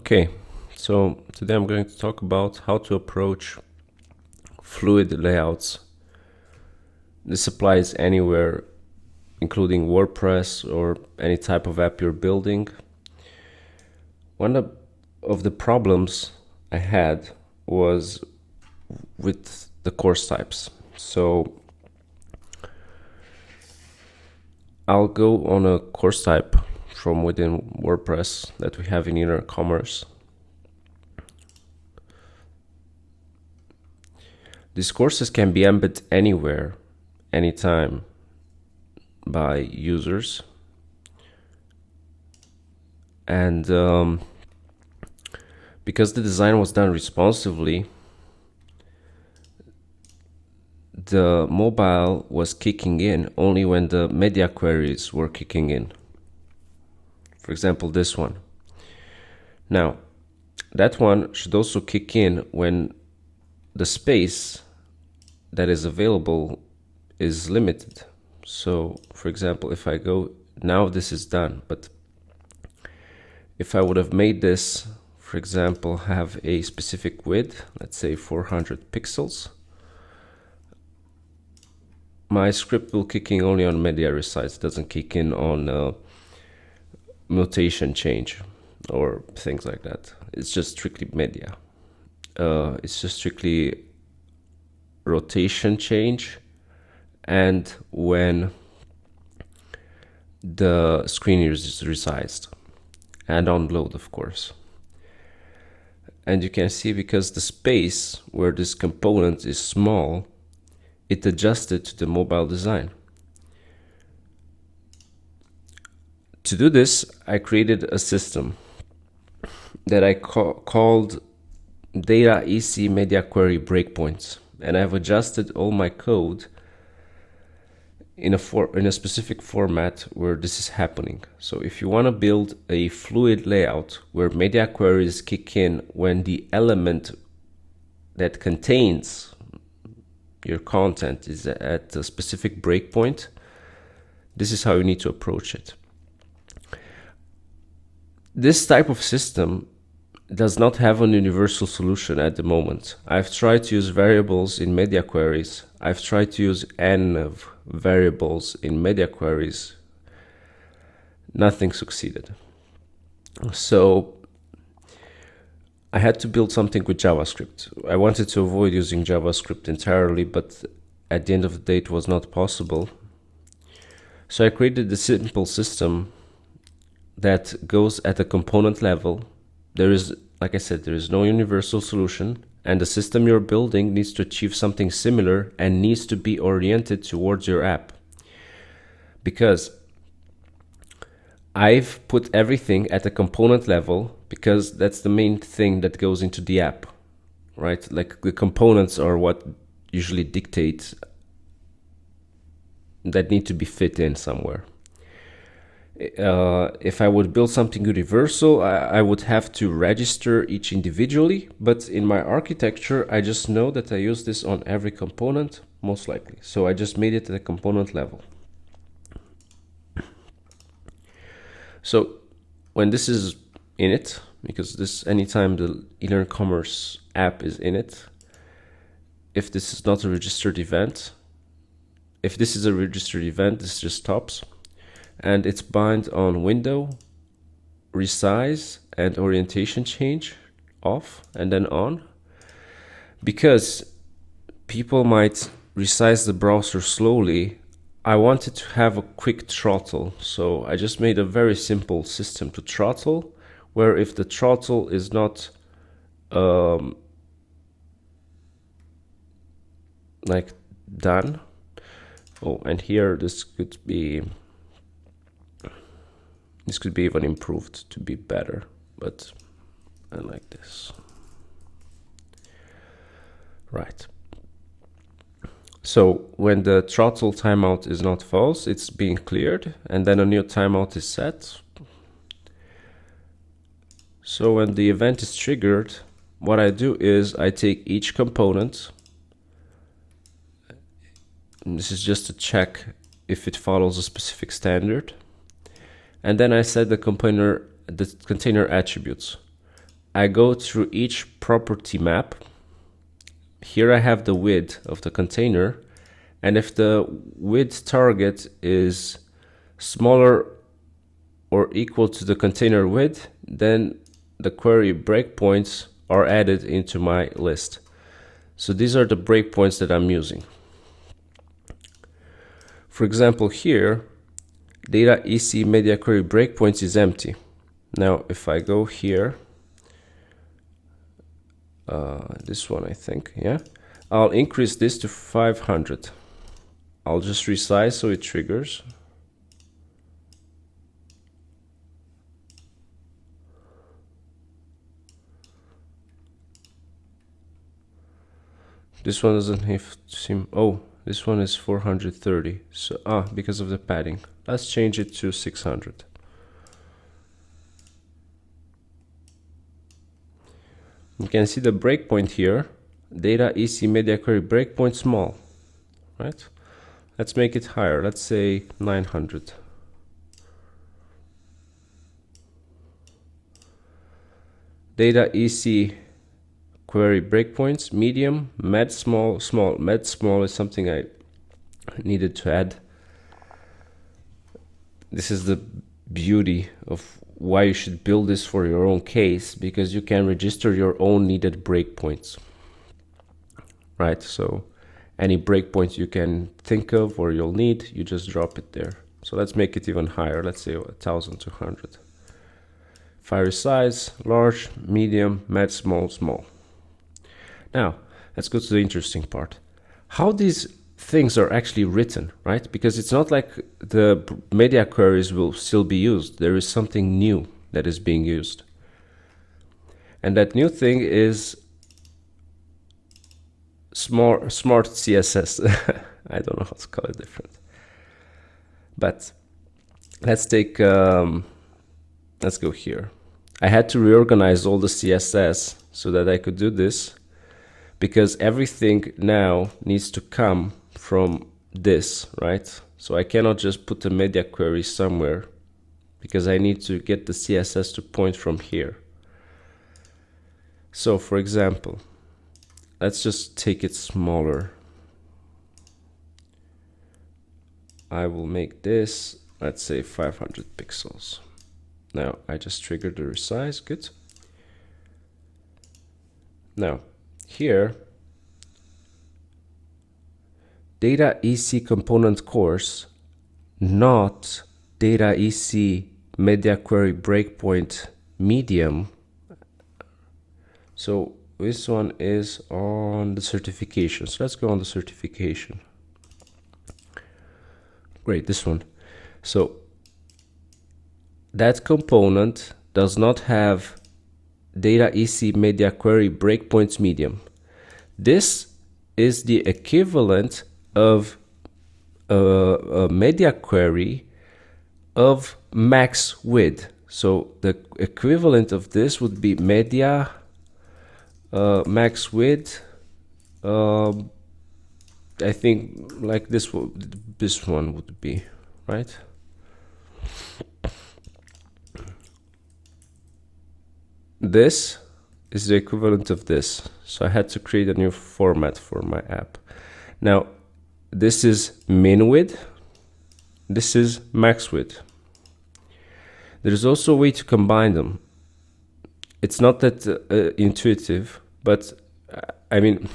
Okay, so today I'm going to talk about how to approach fluid layouts. This applies anywhere, including WordPress or any type of app you're building. One of the problems I had was with the course types. So I'll go on a course type from within WordPress that we have in inner commerce. These courses can be embedded anywhere, anytime by users. And because the design was done responsively, the mobile was kicking in only when the media queries were kicking in. For example, this one. Now, that one should also kick in when the space that is available is limited. So, for example, if I go, now this is done, but if I would have made this, for example, have a specific width, let's say 400 pixels, my script will kick in only on media resize. It doesn't kick in on mutation change or things like that. It's just strictly media. It's just strictly rotation change and when the screen is resized, and on load, of course. And you can see, because the space where this component is small, it adjusted to the mobile design. To do this, I created a system that I called Data EC MediaQueryBreakpoints, and I've adjusted all my code in a specific format where this is happening. So if you want to build a fluid layout where media queries kick in when the element that contains your content is at a specific breakpoint, this is how you need to approach it. This type of system does not have an universal solution at the moment. I've tried to use variables in media queries. I've tried to use env variables in media queries. Nothing succeeded. So I had to build something with JavaScript. I wanted to avoid using JavaScript entirely, but at the end of the day it was not possible. So I created a simple system that goes at a component level. There is, like I said, there is no universal solution, and the system you're building needs to achieve something similar and needs to be oriented towards your app. Because I've put everything at a component level because that's the main thing that goes into the app, right? Like, the components are what usually dictate that need to be fit in somewhere. If I would build something universal, I would have to register each individually, but in my architecture, I just know that I use this on every component, most likely. So I just made it at a component level. So when this is in it, because this, anytime the inner commerce app is in it, if this is not a registered event, if this is a registered event, this just stops. And it's bind on window, resize, and orientation change off, and then on. Because people might resize the browser slowly, I wanted to have a quick throttle. So I just made a very simple system to throttle, where if the throttle is not like done, oh, and here this could be even improved to be better, but I like this. Right. So when the throttle timeout is not false, it's being cleared, and then a new timeout is set. So when the event is triggered, what I do is I take each component, and this is just to check if it follows a specific standard. And then I set the container attributes. I go through each property map. Here I have the width of the container, and if the width target is smaller or equal to the container width, then the query breakpoints are added into my list. So these are the breakpoints that I'm using. For example, here, data EC media query breakpoints is empty. Now, if I go here, this one, I think, yeah, I'll increase this to 500. I'll just resize so it triggers. This one doesn't have to seem, oh, this one is 430. So, because of the padding. Let's change it to 600. You can see the breakpoint here, data EC media query breakpoint small, right? Let's make it higher. Let's say 900. Data EC query breakpoints medium, med small, small. Med small is something I needed to add. This is the beauty of why you should build this for your own case, because you can register your own needed breakpoints, right? So any breakpoint you can think of or you'll need, you just drop it there. So let's make it even higher. Let's say 1200. If I resize, large, medium, med, small, small. Now, let's go to the interesting part. How these things are actually written, right? Because it's not like the media queries will still be used. There is something new that is being used. And that new thing is Smart CSS. I don't know how to call it different. But let's take, let's go here. I had to reorganize all the CSS so that I could do this, because everything now needs to come from this, right? So I cannot just put a media query somewhere, because I need to get the CSS to point from here. So for example, let's just take it smaller. I will make this, let's say 500 pixels. Now I just triggered the resize, good. Now here, data EC component course, not data EC media query breakpoint medium. So this one is on the certification. So let's go on the certification. Great, this one. So that component does not have data EC media query breakpoints medium. This is the equivalent of a media query of max width. So the equivalent of this would be media max width. I think like this one would be, right? This is the equivalent of this. So I had to create a new format for my app. Now, this is min width. This is max width. There's also a way to combine them. It's not that intuitive, but I mean,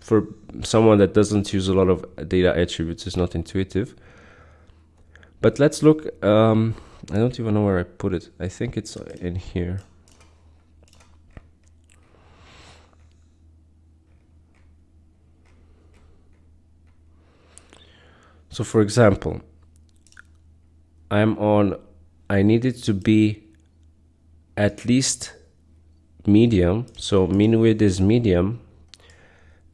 for someone that doesn't use a lot of data attributes, it's not intuitive. But let's look. I don't even know where I put it. I think it's in here. So for example, I need it to be at least medium. So min width is medium.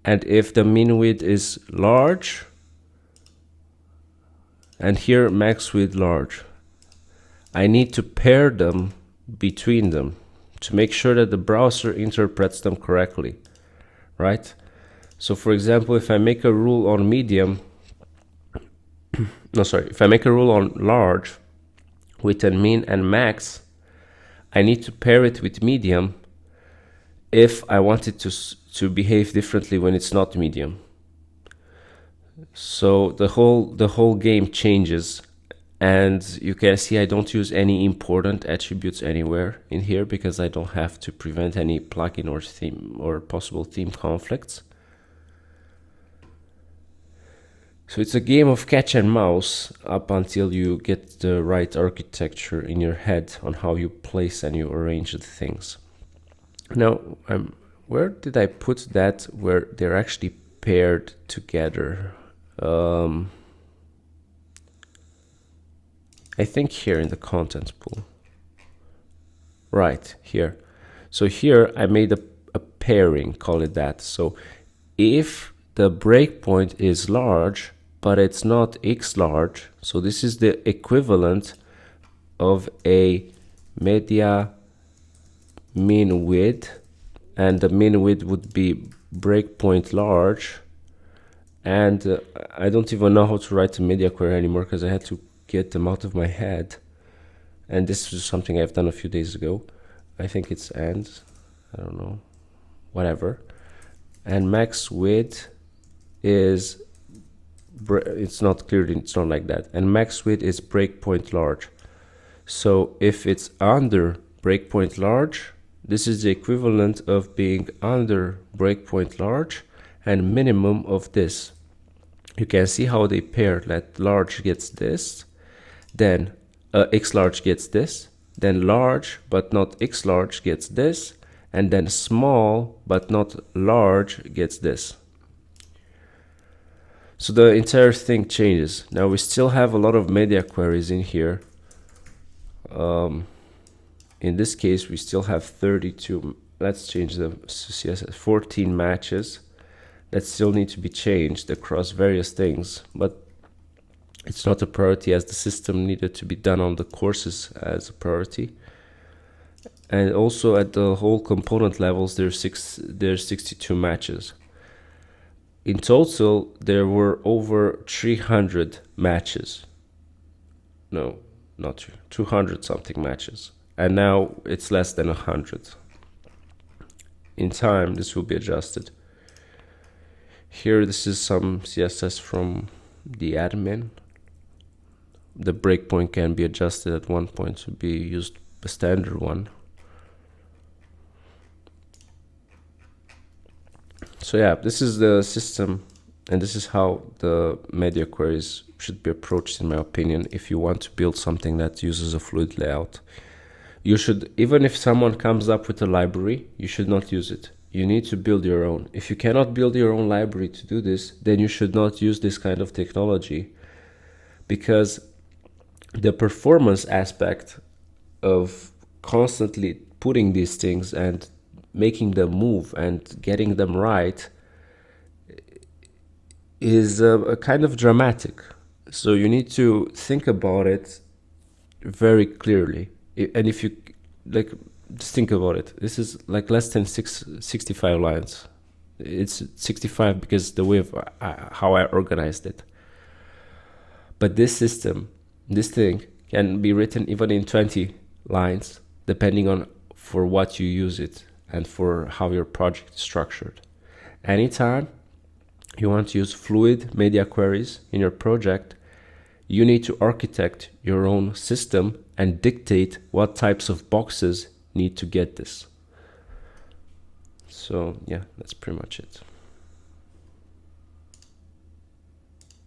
And if the min width is large, and here max width large, I need to pair them between them to make sure that the browser interprets them correctly, right? So for example, if I make a rule on medium, if I make a rule on large with a min and max, I need to pair it with medium if I want it to behave differently when it's not medium. So the whole game changes, and you can see I don't use any important attributes anywhere in here because I don't have to prevent any plugin or theme or possible theme conflicts. So it's a game of catch and mouse up until you get the right architecture in your head on how you place and you arrange the things. Now, where did I put that where they're actually paired together? I think here in the content pool. Right, here. So here I made a pairing, call it that. So if the breakpoint is large, but it's not x large, so this is the equivalent of a media min width, and the min width would be breakpoint large. And I don't even know how to write a media query anymore because I had to get them out of my head. And this is something I've done a few days ago. I think it's and, I don't know, whatever. And max width is, it's not clearly, it's not like that. And max width is breakpoint large. So if it's under breakpoint large, this is the equivalent of being under breakpoint large and minimum of this. You can see how they pair, that large gets this, then x large gets this, then large but not x large gets this, and then small but not large gets this. So the entire thing changes. Now we still have a lot of media queries in here. In this case we still have 32, let's change the CSS, 14 matches that still need to be changed across various things, but it's not a priority as the system needed to be done on the courses as a priority. And also at the whole component levels there's 62 matches. In total there were over 300 matches. No, not 200 something matches, and now it's less than 100. In time this will be adjusted. Here this is some CSS from the admin. The breakpoint can be adjusted at one point to be used the standard one. So yeah, this is the system, and this is how the media queries should be approached in my opinion if you want to build something that uses a fluid layout. You should, even if someone comes up with a library, you should not use it. You need to build your own. If you cannot build your own library to do this, then you should not use this kind of technology, because the performance aspect of constantly putting these things and making them move and getting them right is a kind of dramatic. So you need to think about it very clearly. And if you like, just think about it. This is like less than 65 lines. It's 65 because the way of how I organized it. But this system, this thing can be written even in 20 lines, depending on for what you use it and for how your project is structured. Anytime you want to use fluid media queries in your project, you need to architect your own system and dictate what types of boxes need to get this. So yeah, that's pretty much it.